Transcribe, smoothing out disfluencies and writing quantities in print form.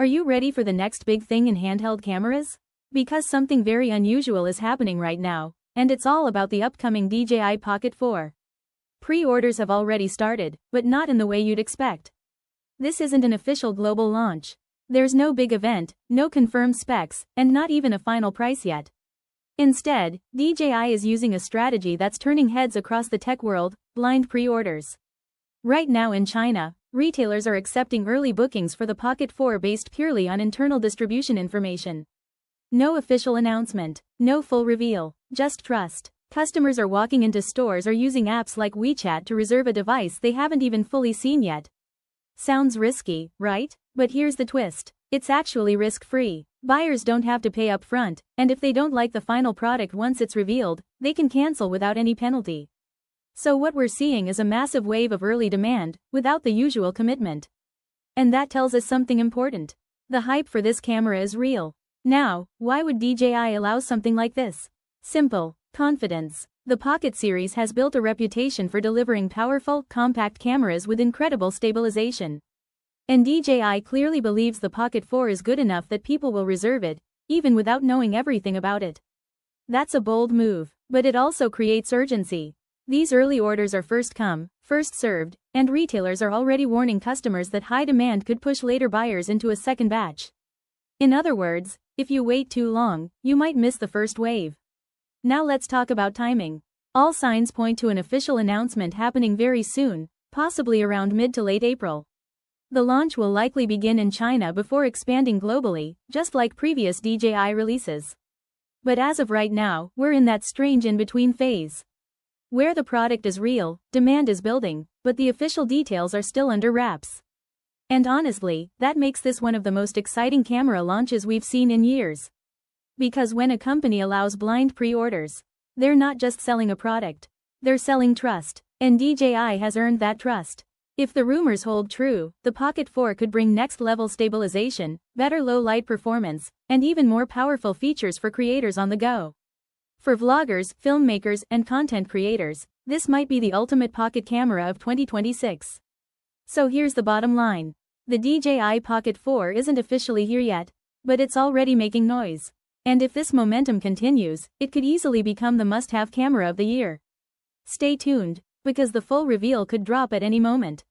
Are you ready for the next big thing in handheld cameras? Because something very unusual is happening right now, and it's all about the upcoming DJI Pocket 4. Pre-orders have already started, but not in the way you'd expect. This isn't an official global launch. There's no big event, no confirmed specs, and not even a final price yet. Instead, DJI is using a strategy that's turning heads across the tech world: blind pre-orders. Right now in China, retailers are accepting early bookings for the Pocket 4 based purely on internal distribution information. No official announcement, no full reveal, just trust. Customers are walking into stores or using apps like WeChat to reserve a device they haven't even fully seen yet. Sounds risky, right? But here's the twist. It's actually risk-free. Buyers don't have to pay up front, and if they don't like the final product once it's revealed, they can cancel without any penalty. So what we're seeing is a massive wave of early demand, without the usual commitment. And that tells us something important. The hype for this camera is real. Now, why would DJI allow something like this? Simple: confidence. The Pocket series has built a reputation for delivering powerful, compact cameras with incredible stabilization. And DJI clearly believes the Pocket 4 is good enough that people will reserve it, even without knowing everything about it. That's a bold move, but it also creates urgency. These early orders are first come, first served, and retailers are already warning customers that high demand could push later buyers into a second batch. In other words, if you wait too long, you might miss the first wave. Now let's talk about timing. All signs point to an official announcement happening very soon, possibly around mid to late April. The launch will likely begin in China before expanding globally, just like previous DJI releases. But as of right now, we're in that strange in-between phase, where the product is real, demand is building, but the official details are still under wraps. And honestly, that makes this one of the most exciting camera launches we've seen in years. Because when a company allows blind pre-orders, they're not just selling a product, they're selling trust, and DJI has earned that trust. If the rumors hold true, the Pocket 4 could bring next-level stabilization, better low-light performance, and even more powerful features for creators on the go. For vloggers, filmmakers, and content creators, this might be the ultimate pocket camera of 2026. So here's the bottom line. The DJI Pocket 4 isn't officially here yet, but it's already making noise. And if this momentum continues, it could easily become the must-have camera of the year. Stay tuned, because the full reveal could drop at any moment.